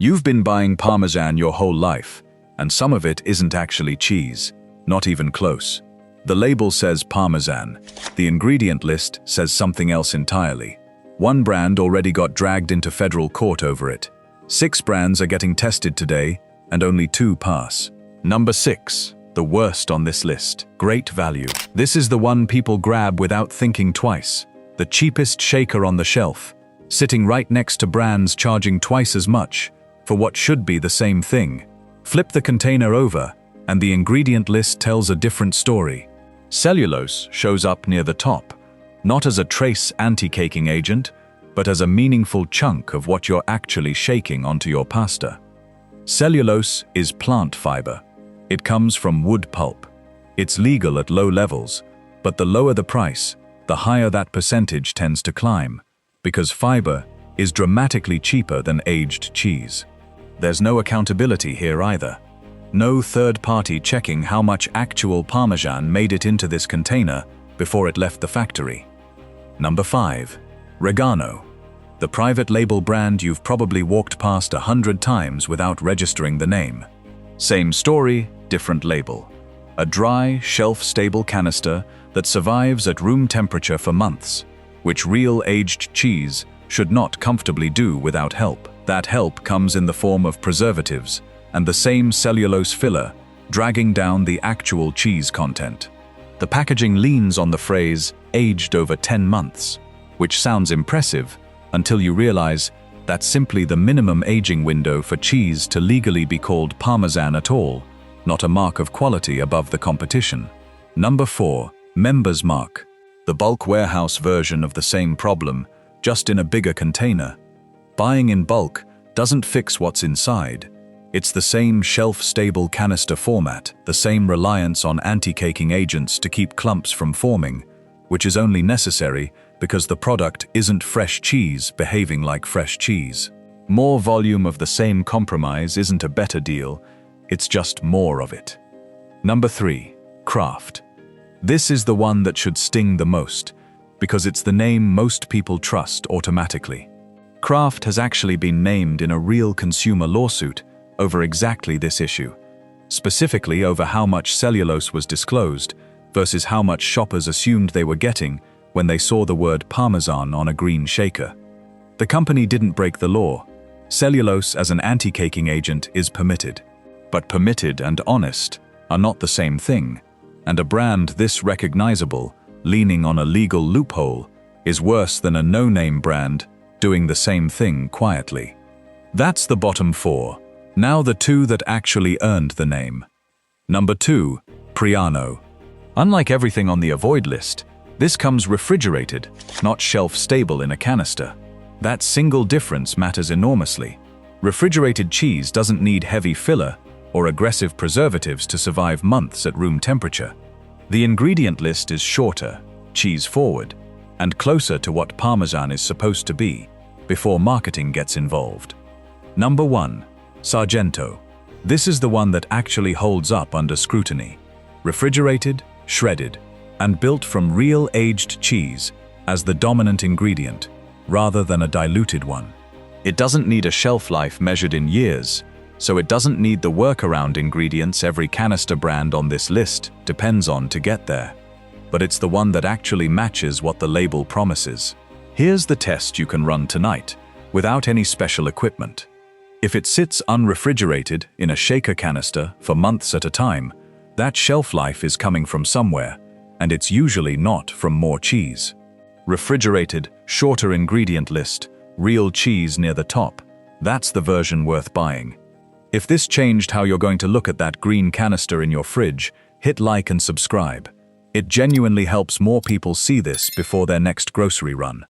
You've been buying Parmesan your whole life, and some of it isn't actually cheese, not even close. The label says Parmesan. The ingredient list says something else entirely. One brand already got dragged into federal court over it. 6 brands are getting tested today, and only 2 pass. Number 6, the worst on this list. Great value. This is the one people grab without thinking twice. The cheapest shaker on the shelf, sitting right next to brands charging twice as much for what should be the same thing. Flip the container over, and the ingredient list tells a different story. Cellulose shows up near the top, not as a trace anti-caking agent, but as a meaningful chunk of what you're actually shaking onto your pasta. Cellulose is plant fiber. It comes from wood pulp. It's legal at low levels, but the lower the price, the higher that percentage tends to climb, because fiber is dramatically cheaper than aged cheese. There's no accountability here either. No third party checking how much actual Parmesan made it into this container before it left the factory. Number 5. Regano. The private label brand you've probably walked past 100 times without registering the name. Same story, different label. A dry, shelf-stable canister that survives at room temperature for months, which real aged cheese should not comfortably do without help. That help comes in the form of preservatives and the same cellulose filler, dragging down the actual cheese content. The packaging leans on the phrase, aged over 10 months, which sounds impressive until you realize that's simply the minimum aging window for cheese to legally be called Parmesan at all, not a mark of quality above the competition. Number 4. Members Mark. The bulk warehouse version of the same problem, just in a bigger container. Buying in bulk doesn't fix what's inside. It's the same shelf-stable canister format, the same reliance on anti-caking agents to keep clumps from forming, which is only necessary because the product isn't fresh cheese behaving like fresh cheese. More volume of the same compromise isn't a better deal, it's just more of it. Number 3. Kraft. This is the one that should sting the most, because it's the name most people trust automatically. Kraft has actually been named in a real consumer lawsuit over exactly this issue, specifically over how much cellulose was disclosed versus how much shoppers assumed they were getting when they saw the word Parmesan on a green shaker. The company didn't break the law. Cellulose as an anti-caking agent is permitted. But permitted and honest are not the same thing, and a brand this recognizable, leaning on a legal loophole, is worse than a no-name brand doing the same thing quietly. That's the bottom 4. Now the 2 that actually earned the name. Number 2. Priano. Unlike everything on the avoid list, this comes refrigerated, not shelf-stable in a canister. That single difference matters enormously. Refrigerated cheese doesn't need heavy filler or aggressive preservatives to survive months at room temperature. The ingredient list is shorter, cheese-forward, and closer to what Parmesan is supposed to be, before marketing gets involved. Number 1. Sargento. This is the one that actually holds up under scrutiny. Refrigerated, shredded, and built from real aged cheese as the dominant ingredient, rather than a diluted one. It doesn't need a shelf life measured in years, so it doesn't need the workaround ingredients every canister brand on this list depends on to get there. But it's the one that actually matches what the label promises. Here's the test you can run tonight, without any special equipment. If it sits unrefrigerated in a shaker canister for months at a time, that shelf life is coming from somewhere, and it's usually not from more cheese. Refrigerated, shorter ingredient list, real cheese near the top, that's the version worth buying. If this changed how you're going to look at that green canister in your fridge, hit like and subscribe. It genuinely helps more people see this before their next grocery run.